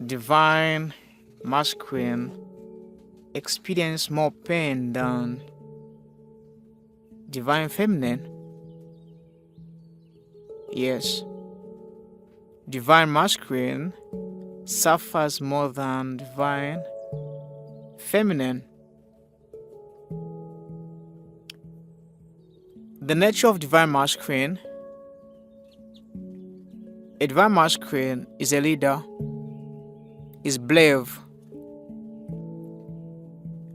divine masculine experience more pain than divine feminine. Yes, divine masculine suffers more than divine feminine. The nature of divine masculine: a divine masculine is a leader, is brave,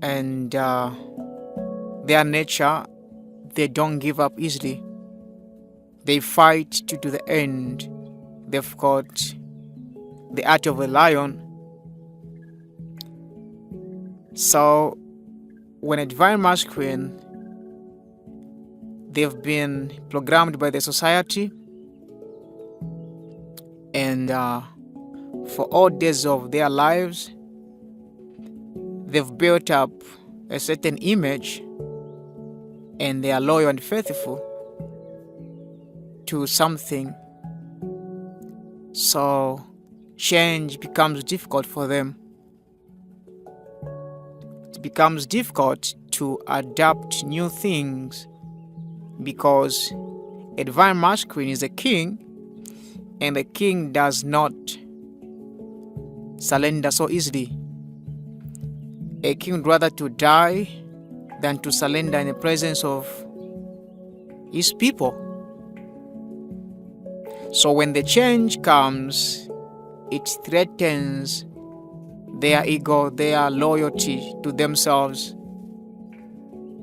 and their nature, they don't give up easily. They fight to the end. They've got the heart of a lion. So when a divine masculine, they've been programmed by the society, and for all days of their lives, they've built up a certain image, and they are loyal and faithful to something. So change becomes difficult for them. It becomes difficult to adapt new things because a divine masculine is a king, and the king does not surrender so easily. A king would rather to die than to surrender in the presence of his people. So when the change comes, it threatens their ego, their loyalty to themselves,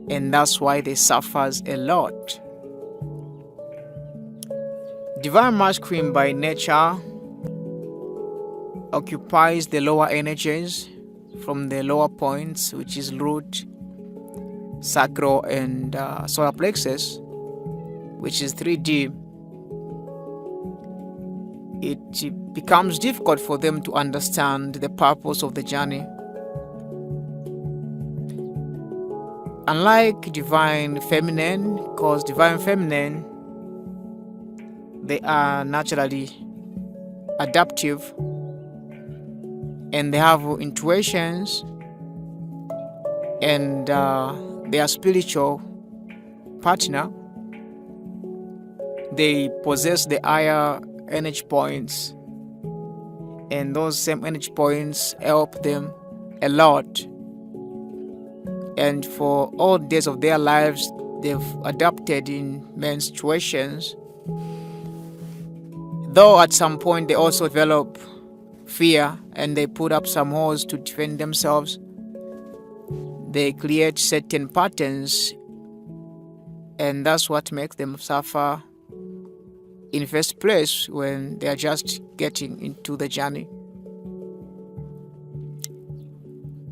and that's why they suffer a lot. Divine masculine by nature occupies the lower energies from the lower points, which is root, sacral, and solar plexus, which is 3D. It becomes difficult for them to understand the purpose of the journey. Unlike divine feminine, because divine feminine, they are naturally adaptive, and they have intuitions, and their spiritual partner, they possess the higher energy points, and those same energy points help them a lot. And for all days of their lives, they've adapted in many situations. Though at some point they also develop fear, and they put up some walls to defend themselves. They create certain patterns, and that's what makes them suffer in the first place when they are just getting into the journey.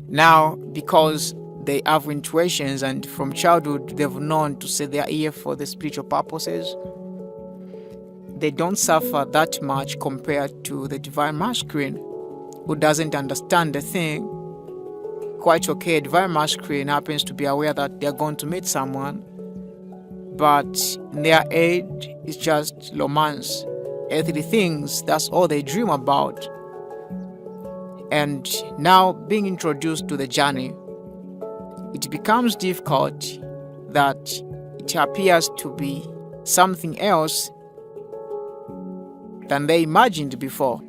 Now, because they have intuitions, and from childhood they've known to say they are here for the spiritual purposes, they don't suffer that much compared to the divine masculine, who doesn't understand the thing. Quite okay, divine masculine happens to be aware that they're going to meet someone, but in their head it's just romance, earthly things, that's all they dream about. And now being introduced to the journey, it becomes difficult that it appears to be something else than they imagined before.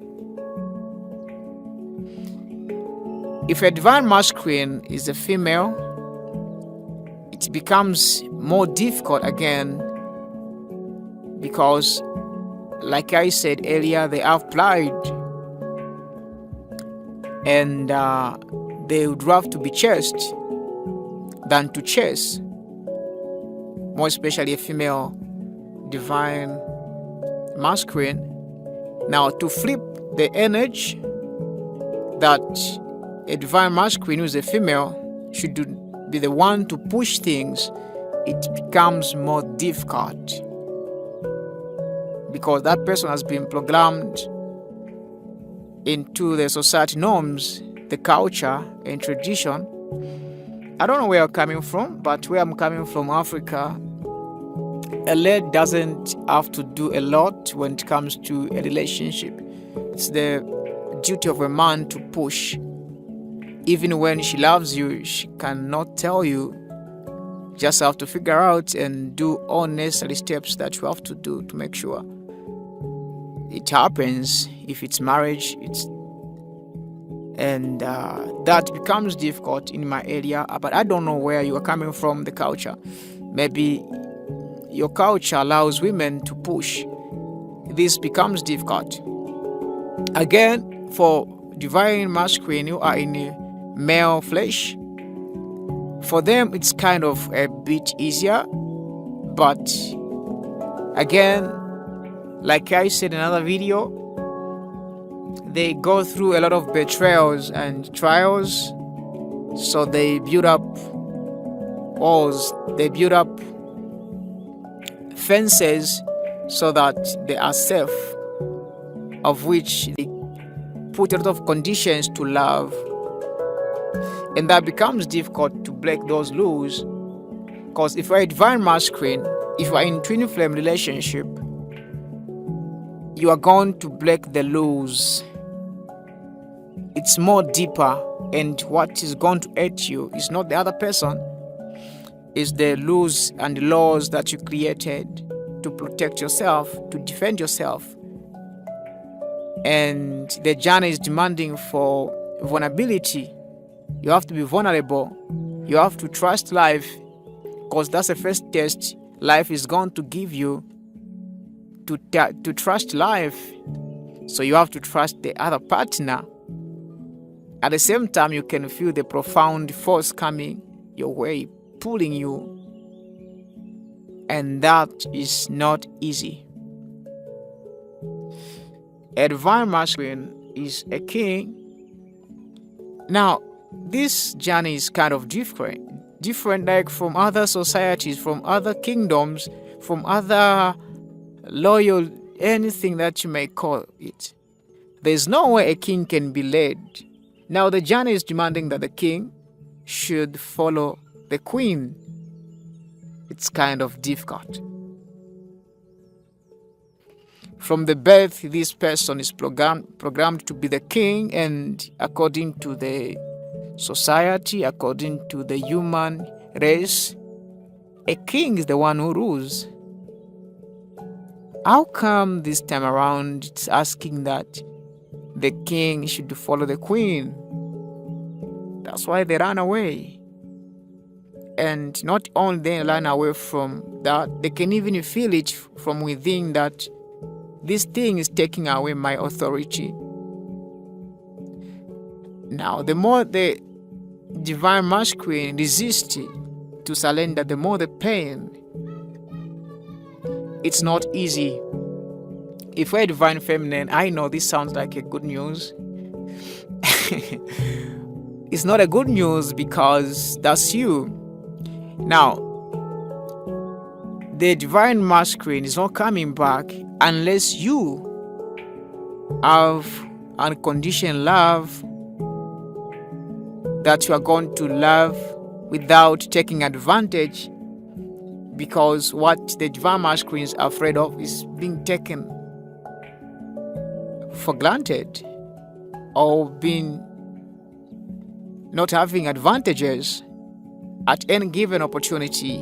If a divine masculine is a female, it becomes more difficult again because, like I said earlier, they have pride, and they would rather to be chased than to chase, more especially a female divine masculine. Now, to flip the energy that a divine masculine who is a female should be the one to push things, it becomes more difficult because that person has been programmed into the society norms, the culture and tradition. I don't know where I'm coming from, but where I'm coming from, Africa, a lady doesn't have to do a lot when it comes to a relationship. It's the duty of a man to push. Even when she loves you, she cannot tell you. Just have to figure out and do all necessary steps that you have to do to make sure it happens. If it's marriage, that becomes difficult in my area. But I don't know where you are coming from, the culture. Maybe your culture allows women to push. This becomes difficult. Again, for divine masculine, you are in a male flesh. For them, it's kind of a bit easier. But again, like I said in another video, they go through a lot of betrayals and trials. So they build up walls, they build up fences so that they are safe, of which they put a lot of conditions to love. And that becomes difficult to break those rules, because if you're a divine masculine, if you are in twin flame relationship, you are going to break the rules. It's more deeper, and what is going to hurt you is not the other person, it's the rules and the laws that you created to protect yourself, to defend yourself. And the journey is demanding for vulnerability. You have to be vulnerable. You have to trust life, because that's the first test life is going to give you, to trust life. So you have to trust the other partner. At the same time, you can feel the profound force coming your way, pulling you. And that is not easy. A divine masculine is a king. Now, this journey is kind of different like from other societies, from other kingdoms, from other loyal, anything that you may call it. There's no way a king can be led. Now, the journey is demanding that the king should follow the queen. It's kind of difficult. From the birth, this person is programmed to be the king, and according to the society, according to the human race, a king is the one who rules. How come this time around it's asking that the king should follow the queen? That's why they ran away. And not only they ran away from that, they can even feel it from within that this thing is taking away my authority. Now, the more the divine masculine resists to surrender, the more the pain. It's not easy. If we're divine feminine, I know this sounds like a good news. It's not a good news, because that's you. Now, the divine masculine is not coming back unless you have unconditional love, that you are going to love without taking advantage, because what the divine masculine is afraid of is being taken for granted, or being not having advantages at any given opportunity.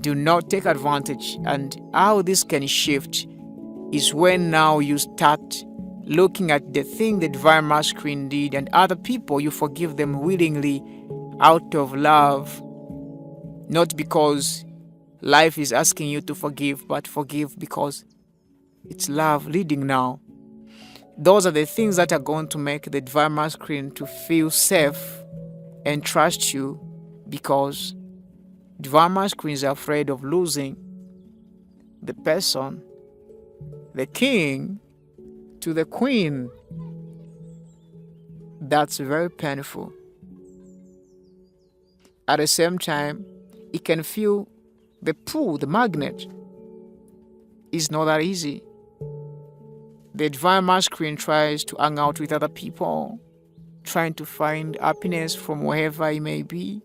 Do not take advantage. And how this can shift is when now you start looking at the thing the divine masculine did and other people, you forgive them willingly out of love, not because life is asking you to forgive, but forgive because it's love leading now. Those are the things that are going to make the divine masculine to feel safe and trust you, because divine masculine is afraid of losing the person, the king, to the queen. That's very painful. At the same time, it can feel the pull, the magnet. It's not that easy. The divine masculine tries to hang out with other people, trying to find happiness from wherever it may be,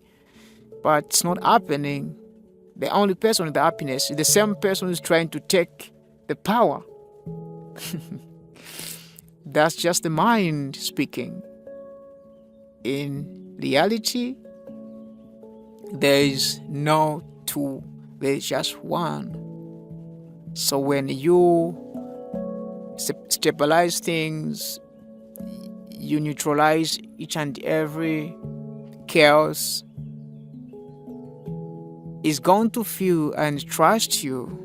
but it's not happening. The only person with the happiness is the same person who's trying to take the power. that's just the mind speaking. In reality, there is no two, there is just one. So when you stabilize things, you neutralize each and every chaos, is going to feel and trust you.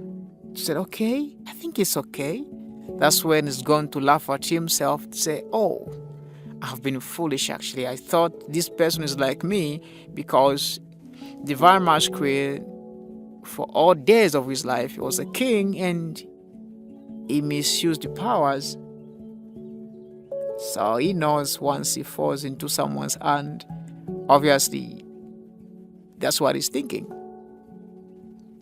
Said, okay, I think it's okay. That's when it's going to laugh at himself, say, oh, I've been foolish actually. I thought this person is like me, because Divine Masquerade, for all days of his life, he was a king and he misused the powers. So he knows once he falls into someone's hand, obviously, that's what he's thinking.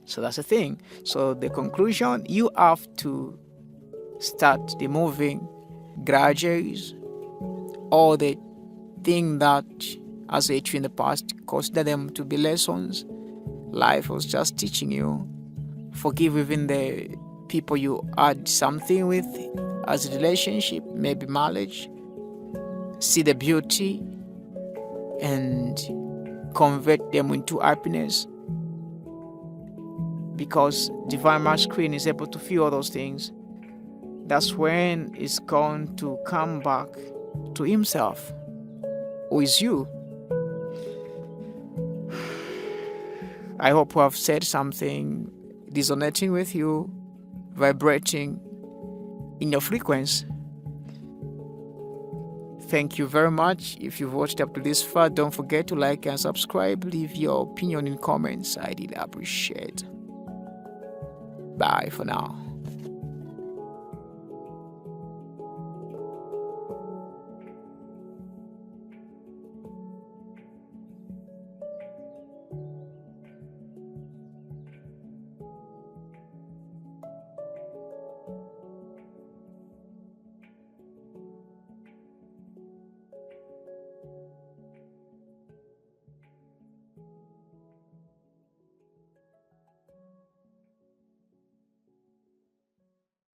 So that's the thing. So the conclusion, you have to start removing grudges, all the things that has hurt you in the past, consider them to be lessons. Life was just teaching you. Forgive even the people you had something with as a relationship, maybe marriage. See the beauty and convert them into happiness. Because Divine Masquerade is able to feel all those things. That's when it's going to come back to himself, who is you. I hope I have said something resonating with you, vibrating in your frequency. Thank you very much. If you've watched up to this far, don't forget to like and subscribe. Leave your opinion in comments. I did appreciate. Bye for now.